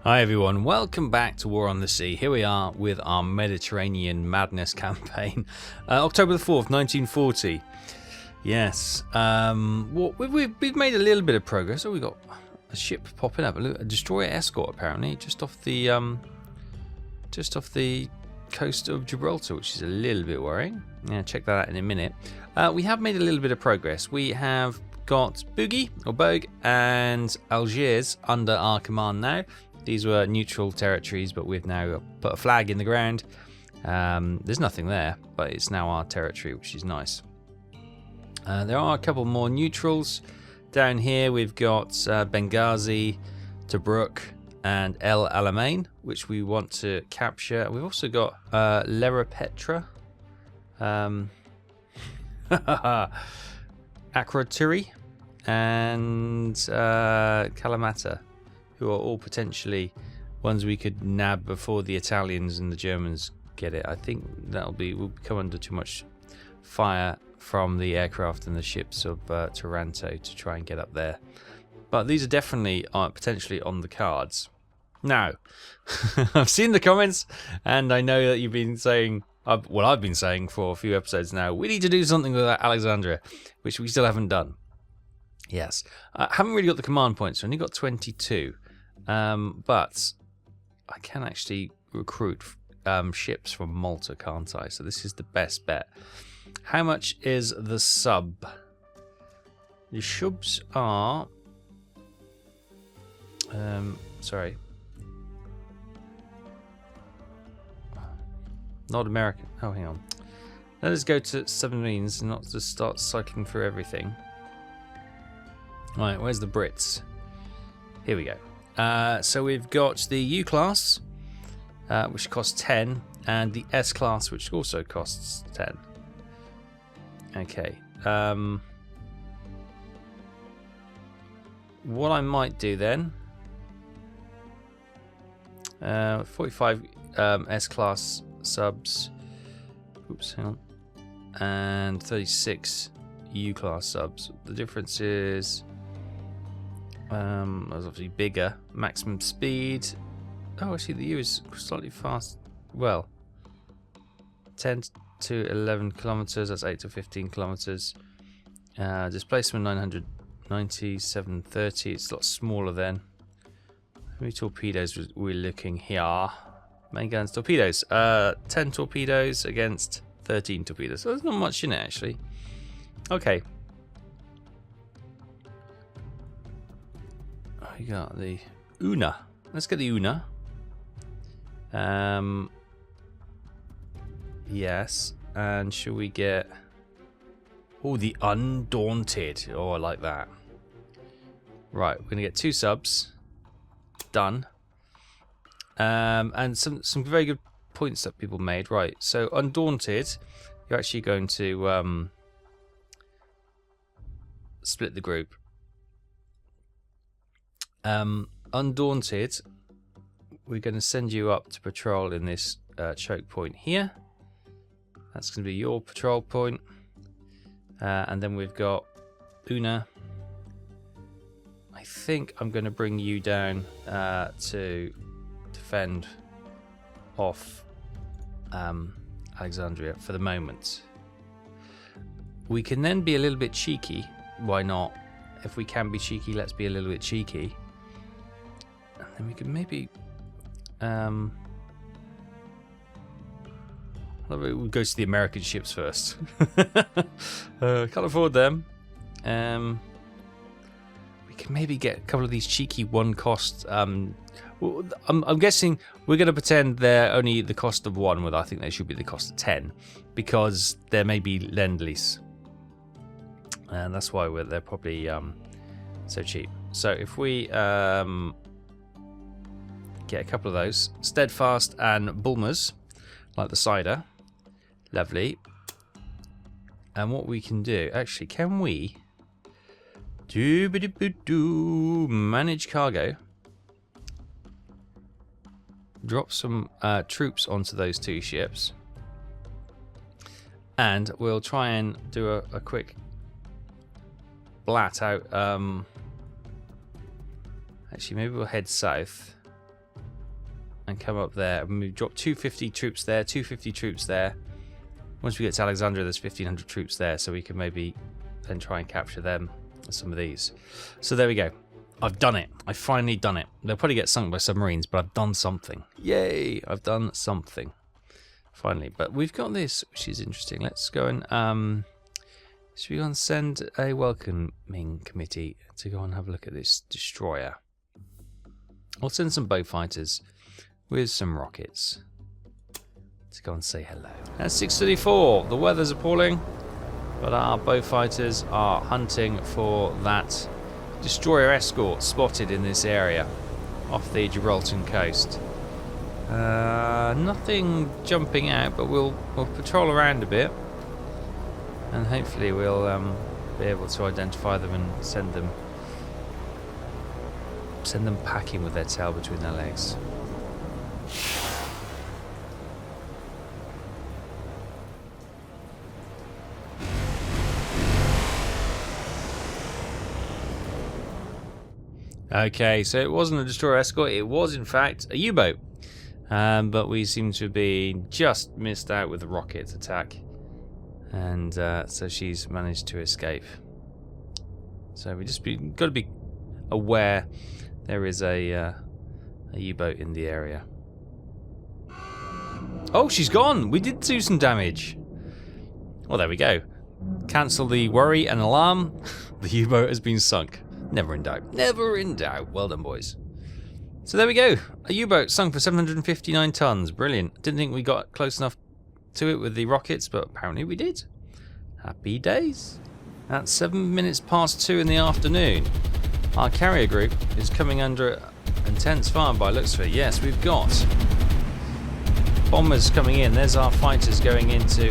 Hi everyone, welcome back to War on the Sea. Here we are with our Mediterranean Madness campaign. October the 4th, 1940. Yes, we've made a little bit of progress. Oh, we got a ship popping up, a destroyer escort apparently, just off the coast of Gibraltar, which is a little bit worrying. Yeah, check that out in a minute. We have made a little bit of progress. We have got Bougie, or Bogue, and Algiers under our command now. These were neutral territories, but we've now put a flag in the ground. There's nothing there, but it's now our territory, which is nice. There are a couple more neutrals. Down here we've got Benghazi, Tobruk, and El Alamein, which we want to capture. We've also got Lerapetra, Akrotiri, and Kalamata, who are all potentially ones we could nab before the Italians and the Germans get it. I think we'll come under too much fire from the aircraft and the ships of Taranto to try and get up there. But these are definitely potentially on the cards. Now, I've seen the comments, and I know that you've been saying, I've been saying for a few episodes now, we need to do something with Alexandria, which we still haven't done. Yes, I haven't really got the command points, I've only got 22, but I can actually recruit ships from Malta, can't I? So this is the best bet. How much is the sub? The subs are, sorry, not American. Oh, hang on. Let us go to submarines and not just start cycling through everything. Right, where's the Brits? Here we go. So we've got the U class, which costs 10, and the S class, which also costs 10. Okay. What I might do then, 45 S class subs. Oops, hang on. And 36 U class subs. The difference is that's obviously bigger. Maximum speed. Oh, actually, the U is slightly fast. Well, 10 to 11 kilometers. That's 8 to 15 kilometers. Displacement 990, 730. It's a lot smaller then. How many torpedoes we're looking here? Main guns, torpedoes. 10 torpedoes against 13 torpedoes. So there's not much in it actually. Okay. We got the Una. Let's get the Una. Yes. And should we get... Oh, the Undaunted. Oh, I like that. Right, we're going to get 2 subs. Done. And some very good points that people made. Right, so Undaunted, you're actually going to split the group. Undaunted, we're going to send you up to patrol in this choke point here. That's going to be your patrol point. And then we've got Una. I think I'm going to bring you down to defend off Alexandria for the moment. We can then be a little bit cheeky. Why not? If we can be cheeky, let's be a little bit cheeky. And then we can maybe we'll go to the American ships first. Can't afford them. We can maybe get a couple of these cheeky one cost. I'm guessing we're going to pretend they're only the cost of 1, I think they should be the cost of 10, because there may be lend-lease. And that's why they're probably so cheap. So if we get a couple of those, Steadfast and Bulmers, like the cider, lovely. And what we can do, actually, can we manage cargo? Drop some troops onto those 2 ships, and we'll try and do a quick blat out. Actually, maybe we'll head south and come up there. And we've dropped 250 troops there, 250 troops there. Once we get to Alexandria, there's 1,500 troops there, so we can maybe then try and capture them, some of these. So there we go. I've done it. I've finally done it. They'll probably get sunk by submarines, but I've done something. Yay! I've done something. Finally. But we've got this, which is interesting. Let's go and... should we go and send a welcoming committee to go and have a look at this destroyer? I'll send some bow fighters with some rockets to go and say hello. At 6:34, the weather's appalling, but our bow fighters are hunting for that destroyer escort spotted in this area off the Gibraltar coast. Nothing jumping out, but we'll patrol around a bit, and hopefully we'll be able to identify them and send them packing with their tail between their legs. Okay, so it wasn't a destroyer escort, it was in fact a U-boat. But we seem to be just missed out with the rocket attack. And so she's managed to escape. So we just got to be aware there is a U-boat in the area. Oh, she's gone! We did do some damage. Well, there we go. Cancel the worry and alarm. The U-boat has been sunk. Never in doubt. Never in doubt. Well done, boys. So there we go. A U-boat sunk for 759 tons. Brilliant. Didn't think we got close enough to it with the rockets, but apparently we did. Happy days. At 2:07 in the afternoon, our carrier group is coming under intense fire by looks of it. Yes, we've got bombers coming in. There's our fighters going in to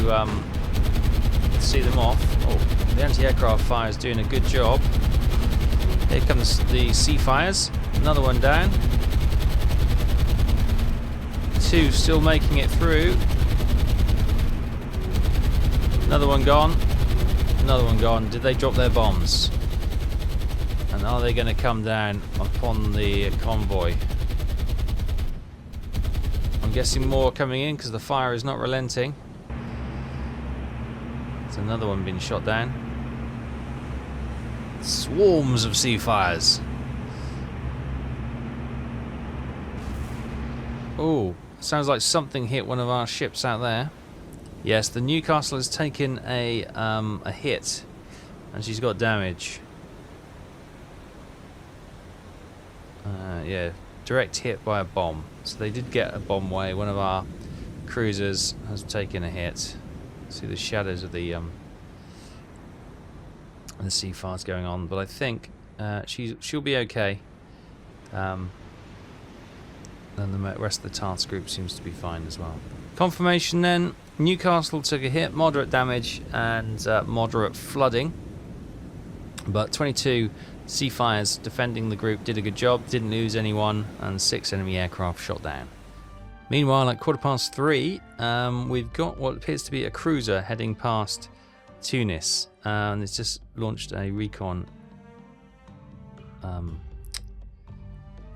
see them off. Oh, the anti-aircraft fire is doing a good job. Here comes the sea fires. Another one down. Two still making it through. Another one gone. Another one gone. Did they drop their bombs? And are they going to come down upon the convoy? I'm guessing more coming in because the fire is not relenting. There's another one being shot down. Swarms of sea fires. Oh, sounds like something hit one of our ships out there. Yes, the Newcastle has taken a hit, and she's got damage. Yeah, direct hit by a bomb. So they did get a bomb way. One of our cruisers has taken a hit. See the shadows of the sea fires going on, but I think she'll be okay. And the rest of the task group seems to be fine as well. Confirmation then. Newcastle took a hit, moderate damage and moderate flooding, but 22 sea fires defending the group did a good job, didn't lose anyone, and 6 enemy aircraft shot down. Meanwhile, at 3:15, we've got what appears to be a cruiser heading past Tunis, and it's just launched a recon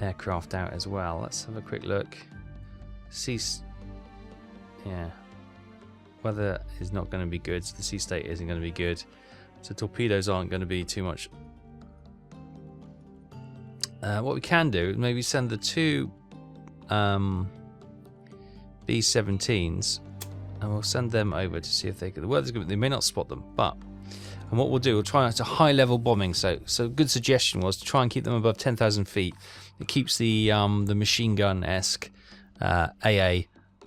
aircraft out as well. Let's have a quick look. Yeah, weather is not going to be good, so the sea state isn't going to be good, so torpedoes aren't going to be too much. What we can do is maybe send the 2 B-17s, and we'll send them over to see if they can. The weather's going to, they may not spot them, but and what we'll do, we'll try to high level bombing. So a good suggestion was to try and keep them above 10,000 feet. It keeps the machine gun-esque AA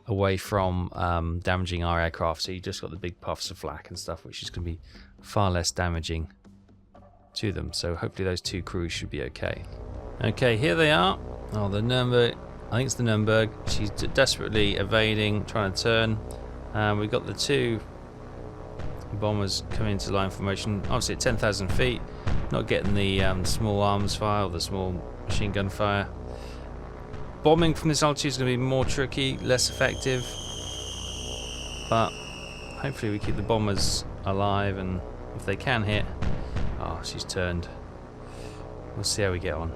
away from damaging our aircraft. So you just got the big puffs of flak and stuff, which is going to be far less damaging to them. So hopefully those 2 crews should be okay. Okay, here they are. Oh, the Nuremberg. I think it's the Nuremberg. She's desperately evading, trying to turn. We've got the 2 bombers coming into line formation. Obviously at 10,000 feet, not getting the small arms fire or the small machine gun fire. Bombing from this altitude is going to be more tricky, less effective, but hopefully we keep the bombers alive, and if they can hit. Oh, she's turned. We'll see how we get on.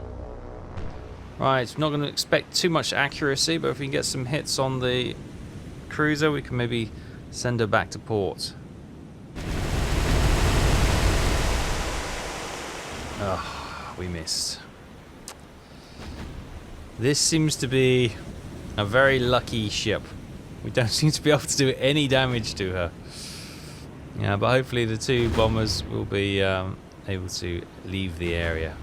Right, not going to expect too much accuracy, but if we can get some hits on the cruiser, we can maybe send her back to port. Oh, we missed. This seems to be a very lucky ship. We don't seem to be able to do any damage to her. Yeah, but hopefully the two bombers will be able to leave the area.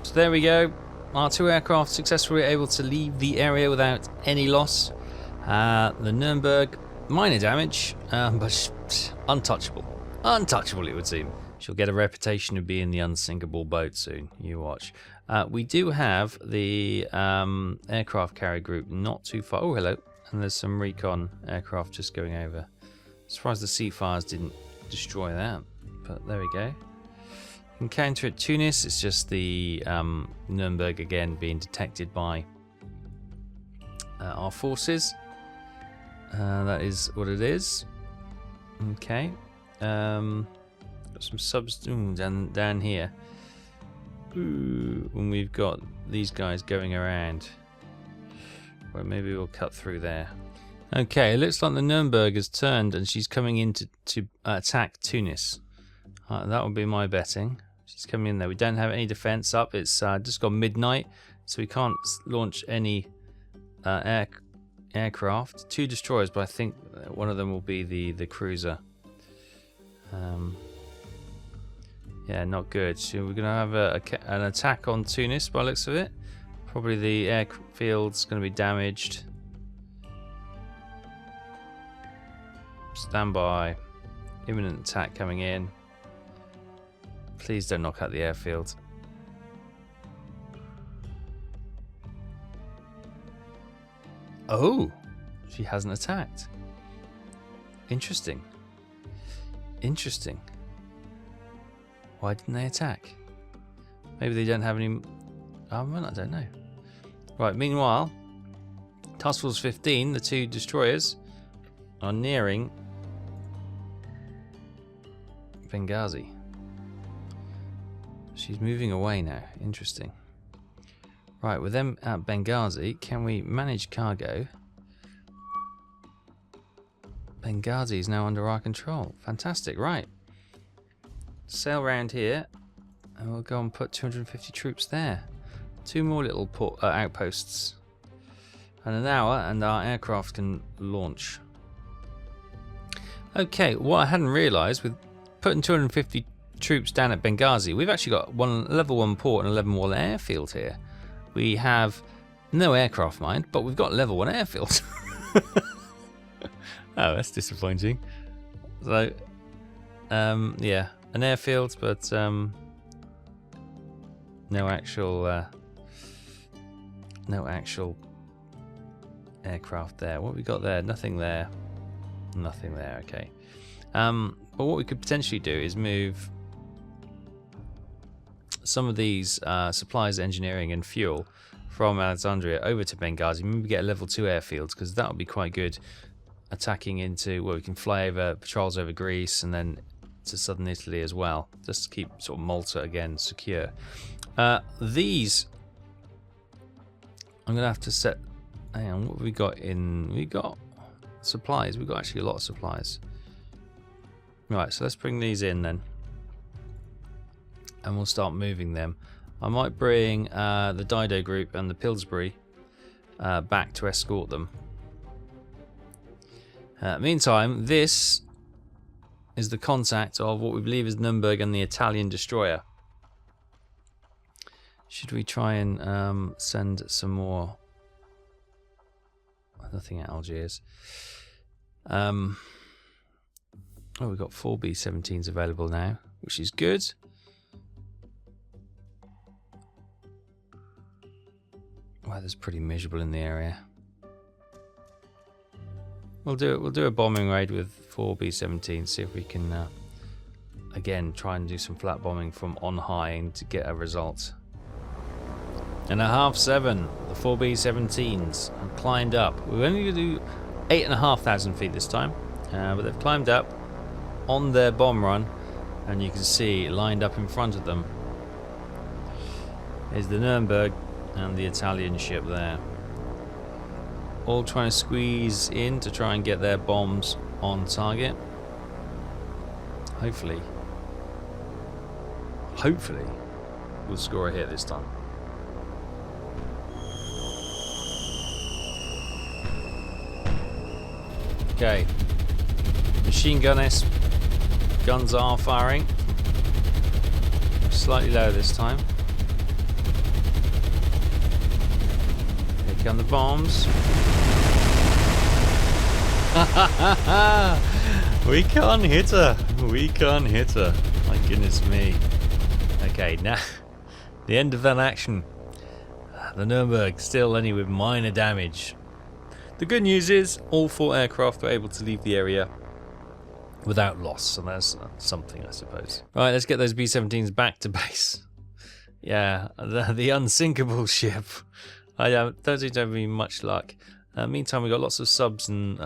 So there we go. Our two aircraft successfully able to leave the area without any loss. The Nuremberg, minor damage, but untouchable. Untouchable, it would seem. She'll get a reputation of being the unsinkable boat soon. You watch. We do have the aircraft carrier group not too far. Oh, hello. And there's some recon aircraft just going over. Surprised the Seafires didn't destroy that. But there we go. Encounter at Tunis. It's just the Nuremberg again being detected by our forces. That is what it is. Okay. Got some subs down here. Ooh, when we've got these guys going around. Well, maybe we'll cut through there. Okay, it looks like the Nuremberg has turned and she's coming in to attack Tunis. That would be my betting. She's coming in there. We don't have any defense up. It's just gone midnight, so we can't launch any aircraft. Two destroyers, but I think one of them will be the cruiser. Yeah, not good. So we're going to have an attack on Tunis by the looks of it. Probably the airfield's going to be damaged. Stand by. Imminent attack coming in. Please don't knock out the airfield. Oh, she hasn't attacked. Interesting. Interesting. Why didn't they attack? Maybe they don't have any... Oh, well, I don't know. Right, meanwhile, Task Force 15, the two destroyers, are nearing Benghazi. She's moving away now. Interesting. Right, with them at Benghazi, can we manage cargo? Benghazi is now under our control. Fantastic, right. Sail round here, and we'll go and put 250 troops there. Two more little outposts. And an hour, and our aircraft can launch. Okay, what I hadn't realised, with putting 250 troops down at Benghazi, we've actually got one level 1 port and a level 1 airfield here. We have no aircraft, mind, but we've got level 1 airfield. Oh, that's disappointing. So, yeah, an airfield, but no actual aircraft there. What have we got there? Nothing there. Nothing there. Okay. But what we could potentially do is move some of these supplies, engineering, and fuel from Alexandria over to Benghazi. Maybe get a level 2 airfield, because that would be quite good. Attacking into where we can fly over patrols over Greece and then to southern Italy as well, just to keep sort of Malta again secure. These I'm gonna have to set. Hang on, what have we got in? We got supplies. We've got actually a lot of supplies. Right, so let's bring these in then, and we'll start moving them. I might bring the Dido group and the Pillsbury back to escort them. Meantime, this is the contact of what we believe is Nuremberg and the Italian destroyer. Should we try and send some more? Nothing at Algiers. Oh, we've got 4 B-17s available now, which is good. Weather's pretty miserable in the area. We'll do a bombing raid with 4 B-17s, see if we can again try and do some flat bombing from on high and to get a result. And at 7:30, the 4 B-17s have climbed up. We're only going to do 8,500 feet this time, but they've climbed up on their bomb run, and you can see lined up in front of them is the Nuremberg and the Italian ship there. All trying to squeeze in to try and get their bombs on target. Hopefully we'll score a hit this time. Okay, machine guns are firing. Slightly lower this time. Here come the bombs. We can't hit her. We can't hit her. My goodness me. Okay, now the end of that action. The Nuremberg still only with minor damage. The good news is all 4 aircraft were able to leave the area without loss, so that's something, I suppose. Right, let's get those B-17s back to base. Yeah, the unsinkable ship. I don't think there'll be much luck. Meantime, we've got lots of subs and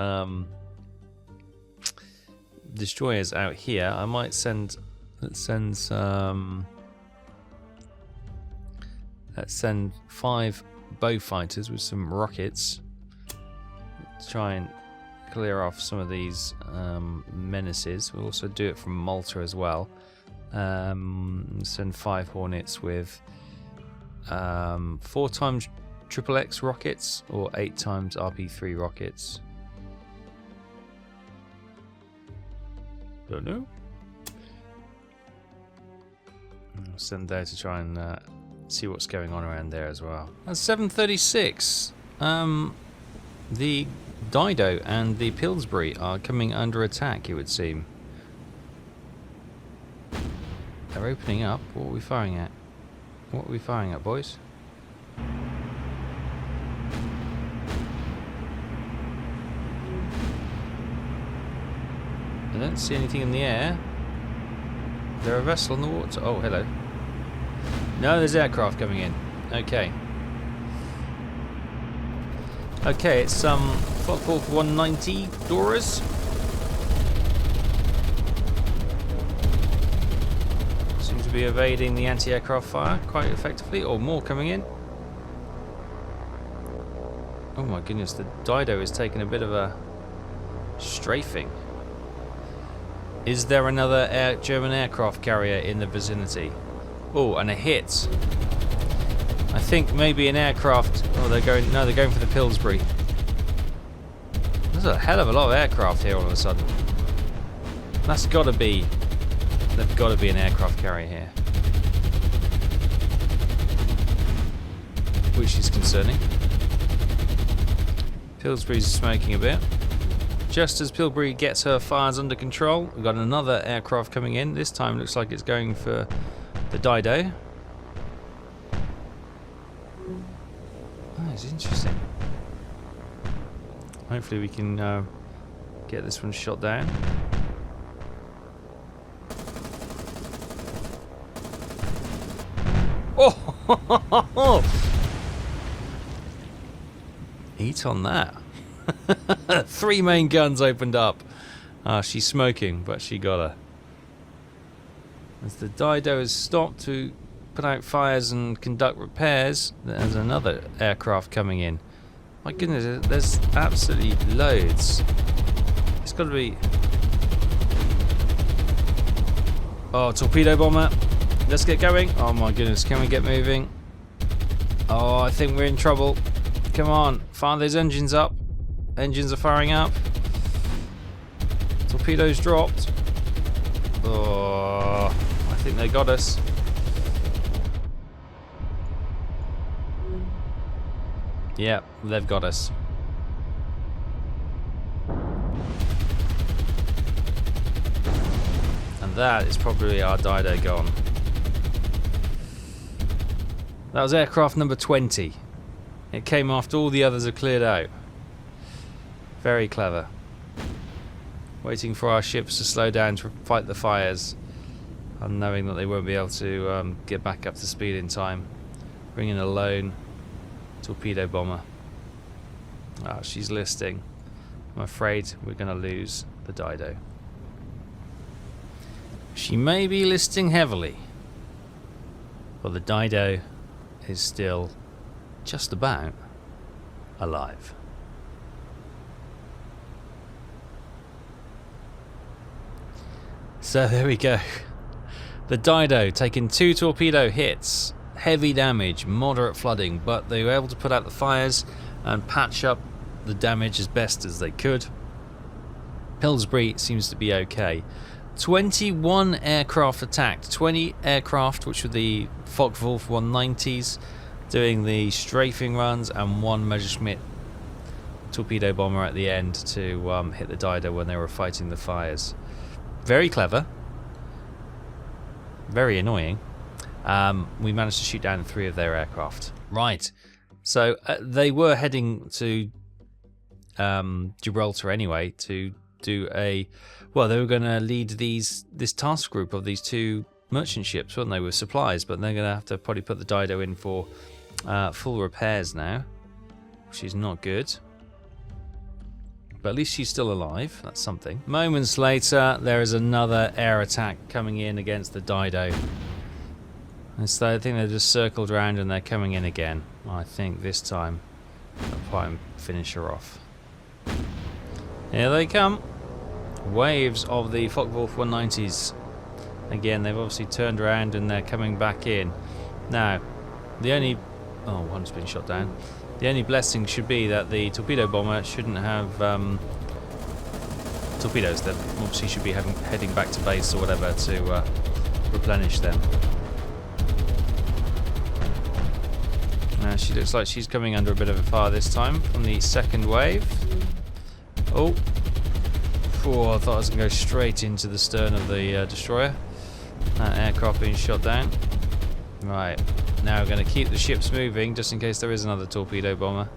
destroyers out here. I might send. Let's send 5 bow fighters with some rockets. Try and clear off some of these menaces. We'll also do it from Malta as well. Send 5 Hornets with 4 times XXX rockets or 8 times RP3 rockets. Don't know. I'll send there to try and see what's going on around there as well. At 7:36, the Dido and the Pillsbury are coming under attack, it would seem. They're opening up. What are we firing at? What are we firing at, boys? I don't see anything in the air. Is there a vessel in the water? Oh, hello. No, there's aircraft coming in. Okay. Okay, it's Focke-Wulf 190 Doras. Seems to be evading the anti-aircraft fire quite effectively, or more coming in. Oh my goodness, the Dido is taking a bit of a strafing. Is there another German aircraft carrier in the vicinity? Oh, and a hit. I think maybe an aircraft. Oh, they're going for the Pillsbury. There's a hell of a lot of aircraft here all of a sudden. They've got to be an aircraft carrier here, which is concerning. Pillsbury's smoking a bit. Just as Pillsbury gets her fires under control, we've got another aircraft coming in. This time looks like it's going for the Dido. Oh, it's interesting. Hopefully we can get this one shot down. Oh! Eat on that. 3 main guns opened up. She's smoking, but she got her. As the Dido has stopped to put out fires and conduct repairs, there's another aircraft coming in. My goodness, there's absolutely loads. It's got to be... Oh, torpedo bomber. Let's get going. Oh my goodness, can we get moving? Oh, I think we're in trouble. Come on, fire those engines up. Engines are firing up. Torpedoes dropped. Oh, I think they got us. Yeah, they've got us. And that is probably our Dido gone. That was aircraft number 20. It came after all the others are cleared out. Very clever. Waiting for our ships to slow down to fight the fires, and knowing that they won't be able to get back up to speed in time. Bring in a lone torpedo bomber. Ah, she's listing. I'm afraid we're going to lose the Dido. She may be listing heavily, but the Dido is still just about alive. So there we go. The Dido taking 2 torpedo hits, heavy damage, moderate flooding, but they were able to put out the fires and patch up the damage as best as they could. Pillsbury seems to be okay. 21 aircraft attacked, 20 aircraft, which were the Focke-Wulf 190s, doing the strafing runs, and 1 Messerschmitt torpedo bomber at the end to hit the Dido when they were fighting the fires. Very clever. Very annoying. We managed to shoot down 3 of their aircraft. Right. So they were heading to Gibraltar anyway to do a... Well, they were going to lead this task group of these 2 merchant ships, weren't they, with supplies, but they're going to have to probably put the Dido in for full repairs now, which is not good. But at least she's still alive. That's something. Moments later, there is another air attack coming in against the Dido. And so I think they just circled around and they're coming in again. I think this time they'll try and finish her off. Here they come. Waves of the Focke-Wulf 190s. Again, they've obviously turned around and they're coming back in. Now, the only... Oh, one's been shot down. The only blessing should be that the torpedo bomber shouldn't have torpedoes. They obviously should be heading back to base or whatever to replenish them. Now she looks like she's coming under a bit of a fire this time from the second wave. Oh, I thought I was going to go straight into the stern of the destroyer. That aircraft being shot down. Right. Now we're going to keep the ships moving just in case there is another torpedo bomber.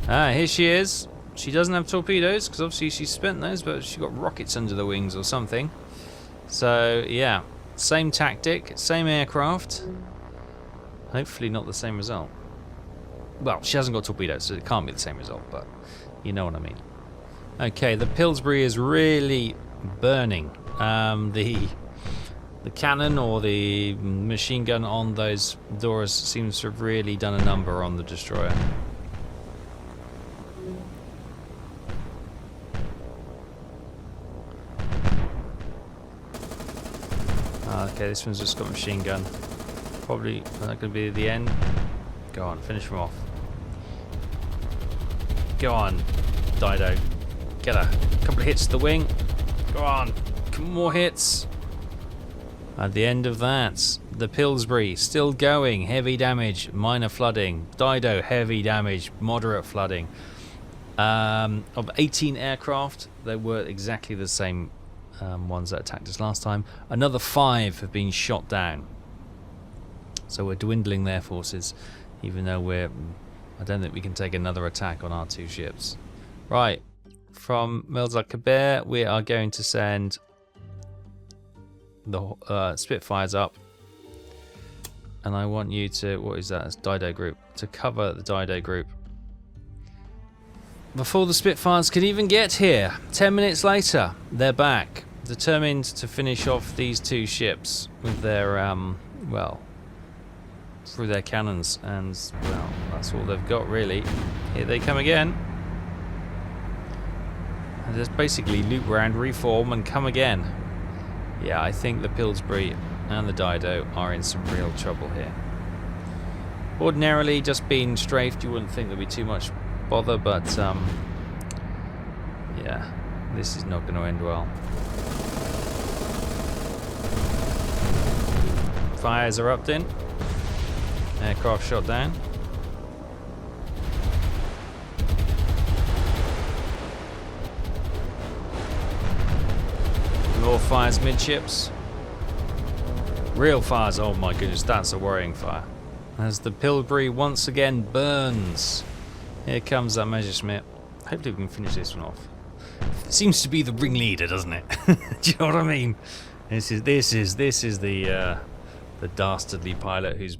Ah, here she is. She doesn't have torpedoes because obviously she's spent those, but she's got rockets under the wings or something. So, yeah. Same tactic, same aircraft. Hopefully not the same result. Well, she hasn't got torpedoes, so it can't be the same result, but you know what I mean. Okay, the Pillsbury is really burning. The cannon or the machine gun on those doors seems to have really done a number on the destroyer. Okay, this one's just got machine gun. Probably not going to be the end. Go on, finish them off. Go on, Dido. Get a couple of hits to the wing. Go on, more hits. At the end of that, the Pillsbury still going, heavy damage, minor flooding. Dido, heavy damage, moderate flooding. Of 18 aircraft, they were exactly the same ones that attacked us last time. Another 5 have been shot down. So we're dwindling their forces, even though I don't think we can take another attack on our 2 ships. Right, from Melza Kabir, we are going to send the Spitfires up, and I want you to, what is that? It's Dido group, to cover the Dido group before the Spitfires could even get here. 10 minutes later, they're back, determined to finish off these 2 ships with their well, through their cannons, and well, that's all they've got really. Here they come again. And just basically loop round, reform, and come again. Yeah, I think the Pillsbury and the Dido are in some real trouble here. Ordinarily, just being strafed, you wouldn't think there'd be too much bother, but yeah, this is not going to end well. Fires are erupting. Aircraft shot down. More fires midships. Real fires, oh my goodness, that's a worrying fire. As the Pillsbury once again burns. Here comes that Messerschmitt. Hopefully we can finish this one off. It seems to be the ringleader, doesn't it? Do you know what I mean? This is the dastardly pilot who's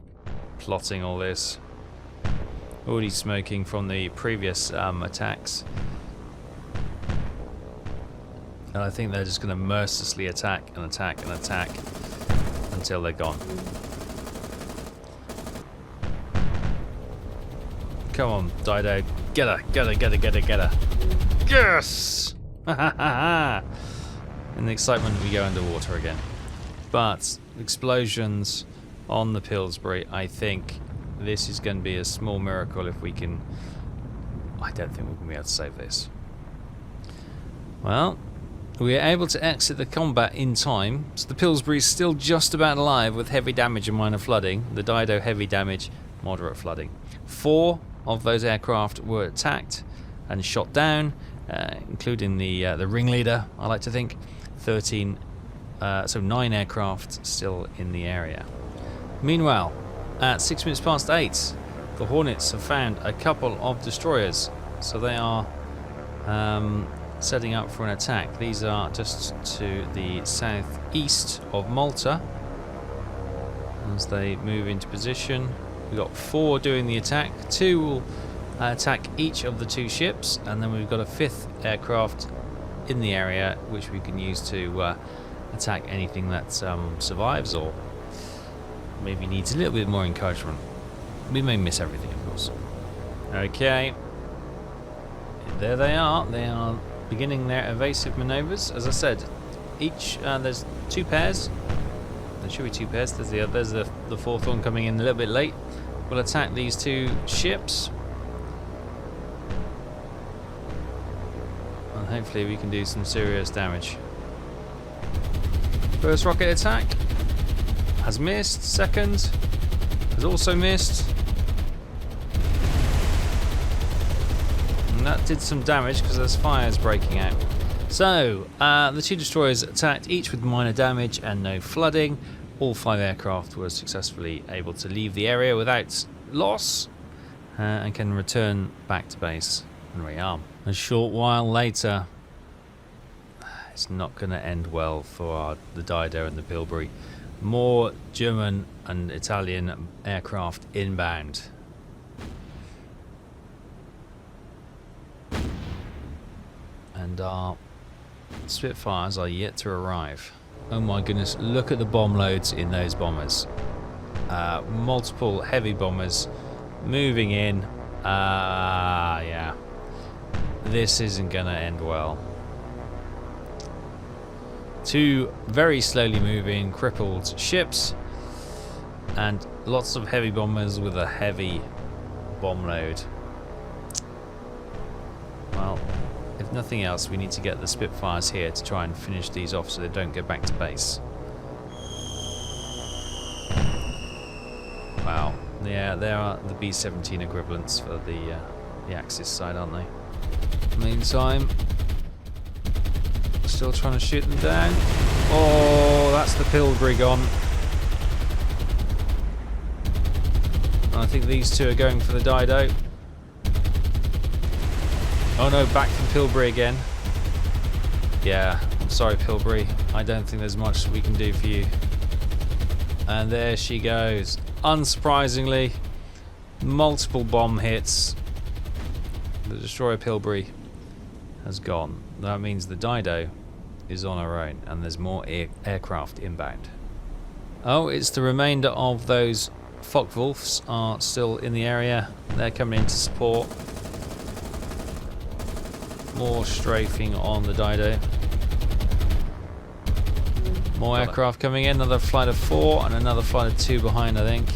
plotting all this. Already smoking from the previous attacks. And I think they're just going to mercilessly attack and attack and attack until they're gone. Come on, Dido. Get her, get her, get her, get her, get her. Yes! In the excitement, we go underwater again. But explosions on the Pillsbury, I think this is going to be a small miracle if we can... I don't think we're going to be able to save this. Well, we are able to exit the combat in time, so the Pillsbury is still just about alive with heavy damage and minor flooding. The Dido heavy damage, moderate flooding. 4 of those aircraft were attacked and shot down, including the ringleader, I like to think. 13, so 9 aircraft still in the area. Meanwhile, at 6 minutes past 8, the Hornets have found a couple of destroyers, so they are setting up for an attack. These are just to the southeast of Malta. As they move into position, we've got 4 doing the attack. 2 will attack each of the 2 ships, and then we've got a 5th aircraft in the area which we can use to attack anything that survives or maybe needs a little bit more encouragement. We may miss everything, of course. Okay, there they are. They are beginning their evasive maneuvers. As I said, each there's 2 pairs. There should be 2 pairs. There's the 4th one coming in a little bit late. We'll attack these 2 ships, and hopefully we can do some serious damage. First rocket attack has missed. Second has also missed. And that did some damage because there's fires breaking out. So, the 2 destroyers attacked, each with minor damage and no flooding. All 5 aircraft were successfully able to leave the area without loss and can return back to base and rearm. A short while later, it's not going to end well for the Dido and the Pillsbury. More German and Italian aircraft inbound. And our Spitfires are yet to arrive. Oh my goodness, look at the bomb loads in those bombers. Multiple heavy bombers moving in. Yeah. This isn't going to end well. 2 very slowly moving, crippled ships, and lots of heavy bombers with a heavy bomb load. Well, if nothing else, we need to get the Spitfires here to try and finish these off so they don't go back to base. Wow. Yeah, they are the B-17 equivalents for the Axis side, aren't they? Meantime, still trying to shoot them down. Oh, that's the Pillsbury gone. And I think these 2 are going for the Dido. Oh no, back from Pillsbury again. Yeah, I'm sorry Pillsbury. I don't think there's much we can do for you. And there she goes. Unsurprisingly, multiple bomb hits. The destroyer Pillsbury has gone. That means the Dido is on her own, and there's more aircraft inbound. Oh, it's the remainder of those Focke-Wulfs are still in the area. They're coming in to support. More strafing on the Dido. More aircraft coming in. Another flight of 4 and another flight of 2 behind, I think.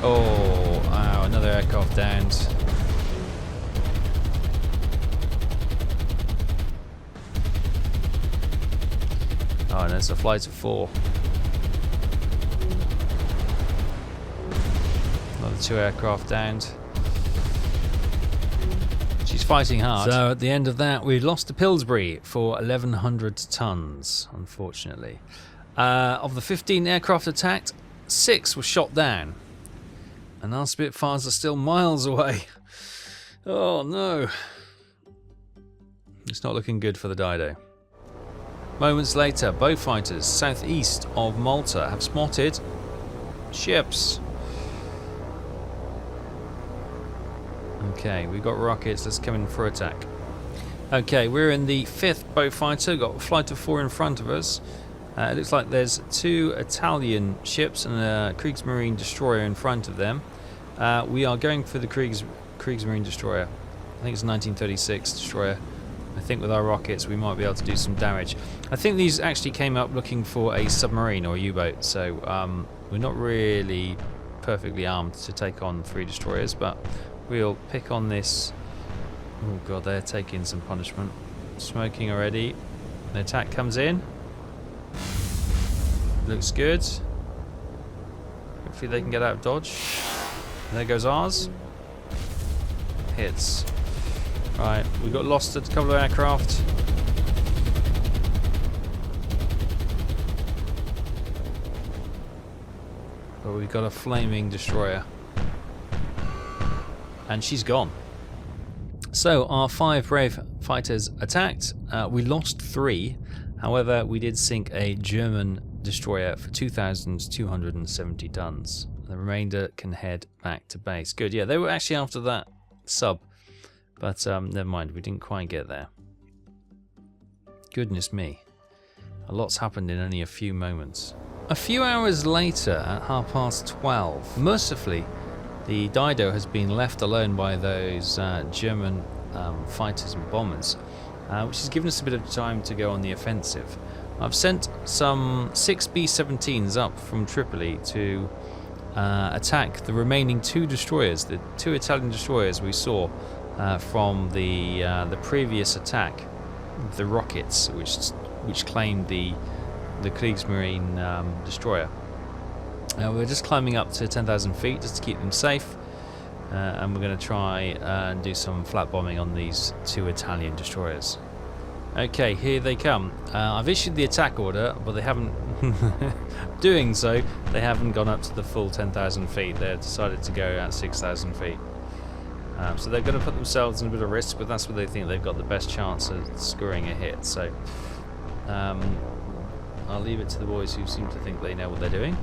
Oh, wow, another aircraft downed. Oh, and there's a flight of 4. Another 2 aircraft downed. She's fighting hard. So at the end of that, we lost to Pillsbury for 1,100 tons, unfortunately. Of the 15 aircraft attacked, 6 were shot down. And our Spitfires are still miles away. Oh no. It's not looking good for the Dido. Moments later, bow fighters southeast of Malta have spotted ships. Okay, we've got rockets. Let's come in for attack. Okay, we're in the 5th bow fighter. Got a flight of 4 in front of us. It looks like there's 2 Italian ships and a Kriegsmarine destroyer in front of them. We are going for the Kriegsmarine destroyer. I think it's a 1936 destroyer. I think with our rockets we might be able to do some damage. I think these actually came up looking for a submarine or a U-boat, so we're not really perfectly armed to take on 3 destroyers, but we'll pick on this. Oh god, they're taking some punishment. Smoking already. The attack comes in. Looks good. Hopefully they can get out of dodge. There goes ours. Hits. Right, we got lost at a couple of aircraft. But we've got a flaming destroyer. And she's gone. So our 5 brave fighters attacked. We lost 3. However, we did sink a German destroyer for 2,270 tons. The remainder can head back to base. Good, yeah, they were actually after that sub. But never mind, we didn't quite get there. Goodness me. A lot's happened in only a few moments. A few hours later, at 12:30, mercifully, the Dido has been left alone by those German fighters and bombers, which has given us a bit of time to go on the offensive. I've sent some 6 B-17s up from Tripoli to attack the remaining 2 destroyers, the 2 Italian destroyers we saw from the previous attack, the rockets, which claimed the Kriegsmarine destroyer. We're just climbing up to 10,000 feet just to keep them safe, and we're going to try and do some flat bombing on these 2 Italian destroyers. Okay, here they come. I've issued the attack order, but they haven't. Doing so, they haven't gone up to the full 10,000 feet. They've decided to go at 6,000 feet. So they're going to put themselves in a bit of risk, but that's where they think they've got the best chance of scoring a hit. So I'll leave it to the boys who seem to think they know what they're doing.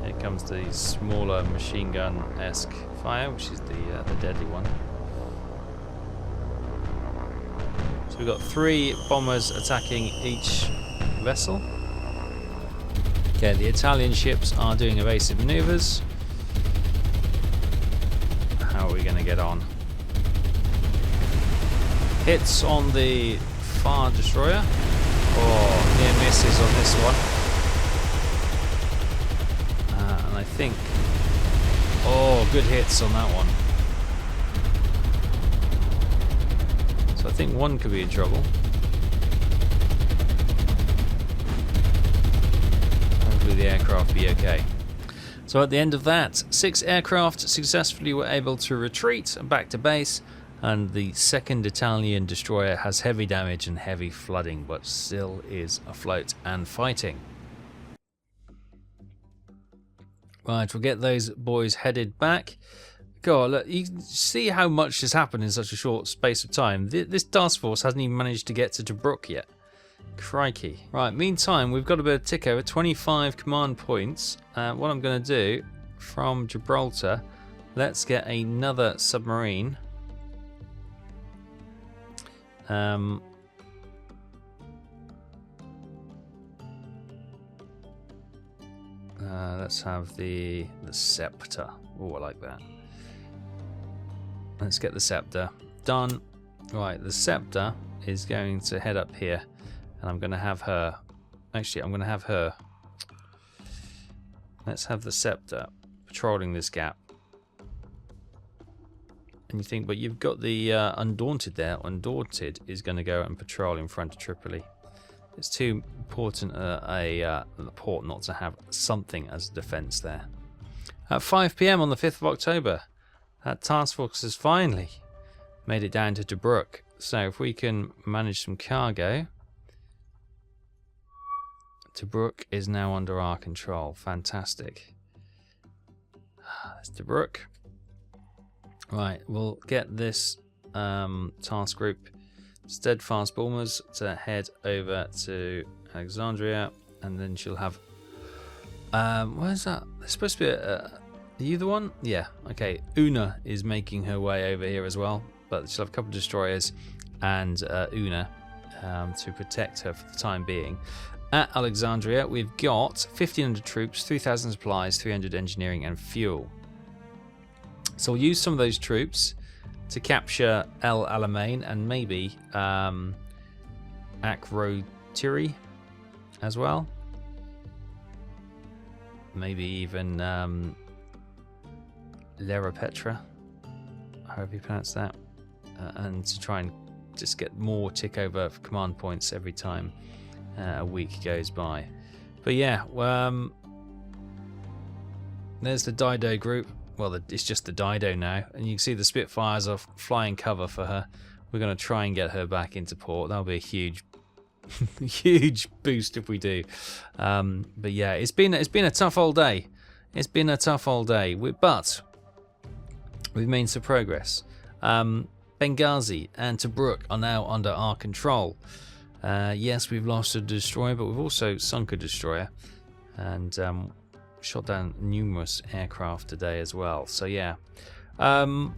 Here comes the smaller machine gun-esque fire, which is the deadly one. So we've got 3 bombers attacking each vessel. Okay, the Italian ships are doing evasive maneuvers. How are we going to get on? Hits on the far destroyer. Oh, near misses on this one. And I think... Oh, good hits on that one. So I think one could be in trouble. Hopefully the aircraft be okay. So at the end of that, 6 aircraft successfully were able to retreat back to base, and the 2nd Italian destroyer has heavy damage and heavy flooding, but still is afloat and fighting. Right, we'll get those boys headed back. God, look, you see how much has happened in such a short space of time. This task force hasn't even managed to get to Tobruk yet. Crikey. Right, meantime, we've got a bit of tick over, 25 command points. What I'm going to do, from Gibraltar, let's get another submarine. Let's have the Scepter. Oh, I like that. Let's get the Scepter done. Right, the Scepter is going to head up here, and I'm going to have her. Actually, I'm going to have her. Let's have the Scepter patrolling this gap. And you think, but you've got the Undaunted there. Undaunted is going to go and patrol in front of Tripoli. It's too important a port not to have something as a defence there. At 5 PM on the 5th of October, that task force has finally made it down to Tobruk. So if we can manage some cargo, Tobruk is now under our control. Fantastic. That's Tobruk. Right, we'll get this task group, Steadfast Bombers, to head over to Alexandria, and then she'll have... where's that? There's supposed to be are you the one? Yeah, okay. Una is making her way over here as well, but she'll have a couple of destroyers and Una to protect her for the time being. At Alexandria, we've got 1,500 troops, 3,000 supplies, 300 engineering and fuel. So we'll use some of those troops to capture El Alamein and maybe Akrotiri as well. Maybe even Lera Petra, however you pronounce that. And to try and just get more tick over command points every time a week goes by. But yeah, there's the Dido group. Well, it's just the Dido now, and you can see the Spitfires are flying cover for her. We're going to try and get her back into port. That'll be a huge huge boost if we do. But yeah, it's been a tough old day. It's been a tough old day, but we've made some progress. Benghazi and Tobruk are now under our control. Yes, we've lost a destroyer, but we've also sunk a destroyer and shot down numerous aircraft today as well. So yeah, no,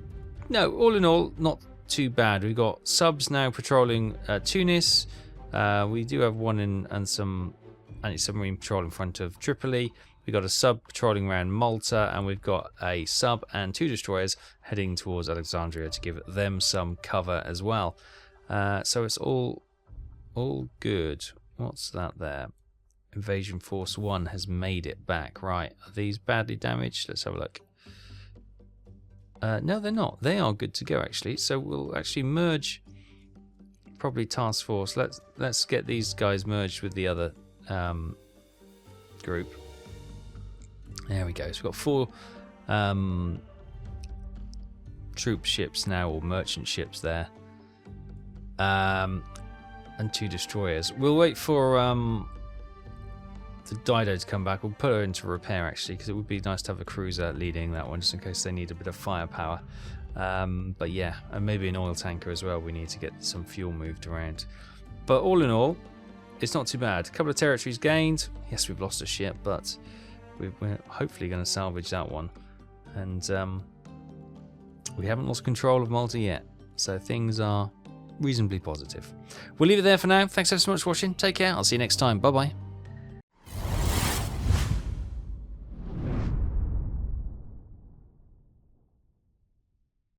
all in all, not too bad. We've got subs now patrolling Tunis. We do have one and some anti-submarine patrol in front of Tripoli. We've got a sub patrolling around Malta, and we've got a sub and 2 destroyers heading towards Alexandria to give them some cover as well. So it's all good. What's that there? Invasion Force 1 has made it back. Right, are these badly damaged? Let's have a look. No, they're not. They are good to go, actually. So we'll actually merge, probably Task Force. Let's get these guys merged with the other group. There we go. So we've got 4 troop ships now, or merchant ships there, and 2 destroyers. We'll wait for the Dido to come back. We'll put her into repair, actually, because it would be nice to have a cruiser leading that one, just in case they need a bit of firepower. But yeah, and maybe an oil tanker as well. We need to get some fuel moved around. But all in all, it's not too bad. A couple of territories gained. Yes, we've lost a ship, but we're hopefully going to salvage that one. And we haven't lost control of Malta yet. So things are reasonably positive. We'll leave it there for now. Thanks ever so much for watching. Take care. I'll see you next time. Bye-bye.